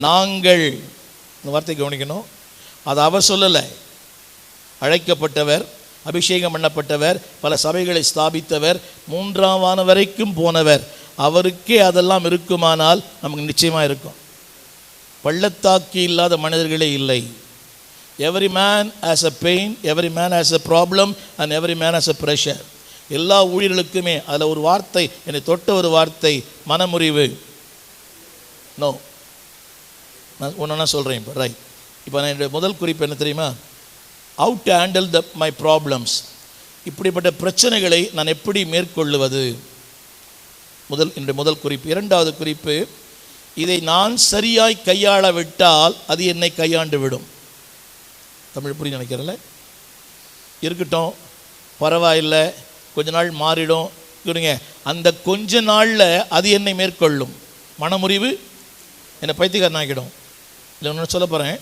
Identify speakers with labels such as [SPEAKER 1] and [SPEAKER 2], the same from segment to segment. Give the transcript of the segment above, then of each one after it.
[SPEAKER 1] நாங்கள் இந்த வார்த்தை கவனிக்கணும். அது அவர் சொல்லலை. அழைக்கப்பட்டவர், அபிஷேகம் பண்ணப்பட்டவர், பல சபைகளை ஸ்தாபித்தவர், 3ஆம் வானம் வரைக்கும் போனவர், அவருக்கே அதெல்லாம் இருக்குமானால் நமக்கு நிச்சயமாக இருக்கும். பள்ளத்தாக்கி இல்லாத மனிதர்களே இல்லை. Every man as a pain, every man as a problem and every man as a pressure. எல்லா ஊழியர்களுக்குமே அதில் ஒரு வார்த்தை, என்னை தொட்ட ஒரு வார்த்தை, மனமுறிவு. நோ, நான் ஒன்றா சொல்கிறேன். இப்போ ரைட், இப்போ நான் என்னுடைய முதல் குறிப்பு என்ன தெரியுமா? How to handle my problems. இப்படிப்பட்ட பிரச்சனைகளை நான் எப்படி மேற்கொள்ளுவது? என்னுடைய முதல் குறிப்பு. இரண்டாவது குறிப்பு, இதை நான் சரியாய் கையாள விட்டால் அது என்னை கையாண்டு விடும். தமிழ் புரிய நினைக்கிறல, இருக்கட்டும், பரவாயில்லை, கொஞ்ச நாள் மாறிடும் இருங்க. அந்த கொஞ்ச நாளில் அது என்னை மேற்கொள்ளும். மனமுறிவு என்னை பைத்தியக்காரன் ஆகிடும். இல்லை ஒன்று சொல்ல போகிறேன்,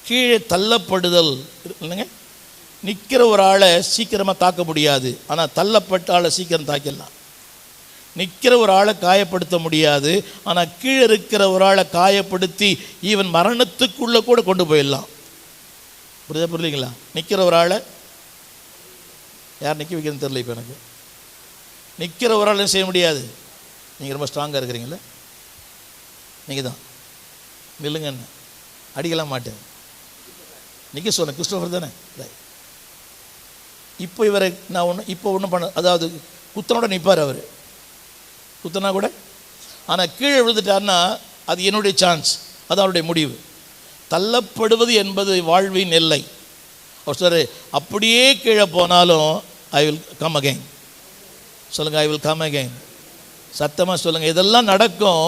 [SPEAKER 1] கீழே தள்ளப்படுதல் இல்லைங்க. நிற்கிற ஒரு ஆளை சீக்கிரமாக தாக்க முடியாது, ஆனால் தள்ளப்பட்ட ஆளை சீக்கிரம் தாக்கிடலாம். நிற்கிற ஒரு ஆளை காயப்படுத்த முடியாது, ஆனால் கீழே இருக்கிற ஒரு ஆளை காயப்படுத்தி ஈவன் மரணத்துக்குள்ளே கூட கொண்டு போயிடலாம். புரியுதுங்களா? நிற்கிற ஒரு ஆளை யார் நிற்க வைக்கிறதுன்னு தெரியல. இப்போ எனக்கு நிற்கிற ஒரு ஆள் செய்ய முடியாது. நீங்கள் ரொம்ப ஸ்ட்ராங்காக இருக்கிறீங்களே, நீங்கள் தான் நில்லுங்கன்னு அடிக்கலாம் மாட்டேன். நிற்க சொன்னேன், கிறிஸ்டோஃபர் தானே. இப்போ இவரை நான் ஒன்றும் பண்ண, அதாவது குத்தனோட நிற்பார் அவர், குத்தனா கூட. ஆனால் கீழே விழுந்துட்டார்னா அது என்னுடைய சான்ஸ், அது அவருடைய முடிவு. தள்ளப்படுவது என்பது வாழ்வின் எல்லை. அவர் சார் அப்படியே கீழே போனாலும் ஐ வில் கம் அகைன். சொல்லுங்கள், ஐ வில் கம் அகைன். சத்தமாக சொல்லுங்கள். இதெல்லாம் நடக்கும்.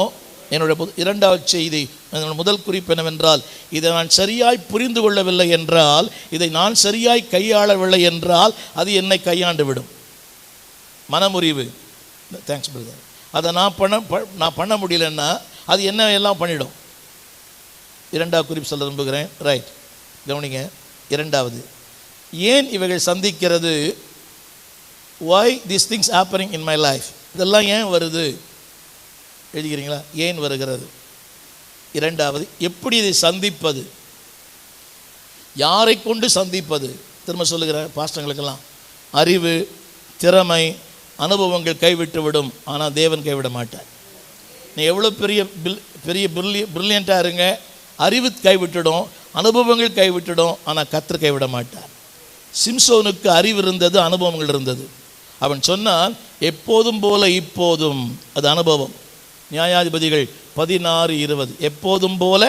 [SPEAKER 1] என்னுடைய இரண்டாவது செய்தி, என்னோட முதல் குறிப்பு என்னவென்றால், இதை நான் சரியாய் புரிந்து கொள்ளவில்லை என்றால், இதை நான் சரியாய் கையாளவில்லை என்றால் அது என்னை கையாண்டு விடும். மனமுறிவு. Thanks brother. அதை நான் பண்ண முடியலன்னா அது என்ன எல்லாம் பண்ணிடும். இரண்டாவது குறிப்பு சொல்ல விரும்புகிறேன். ரைட், கவனிங்க. இரண்டாவது, ஏன் இவைகள் சந்திக்கிறது? why these things happening in my life? இதெல்லாம் ஏன் வருது? எழுதிக்கிறீங்களா? ஏன் வருகிறது? இரண்டாவது, எப்படி இதை சந்திப்பது? யாரை கொண்டு சந்திப்பது? திரும்ப சொல்லுகிறேன் பாஸ்டர்களுக்கெல்லாம், அறிவு, திறமை, அனுபவங்கள் கைவிட்டு விடும், ஆனால் தேவன் கைவிட மாட்டார். நீ எவ்வளோ பெரிய பிரில்லியண்ட்டாக இருங்க, அறிவு கைவிட்டுடும், அனுபவங்கள் கைவிட்டுடும், ஆனால் கர்த்தர் கைவிட மாட்டார். சிம்சோனுக்கு அறிவு இருந்தது, அனுபவங்கள் இருந்தது. அவன் சொன்னான், எப்போதும் போல இப்போதும். அது அனுபவம். நியாயாதிபதிகள் 16:20. எப்போதும் போல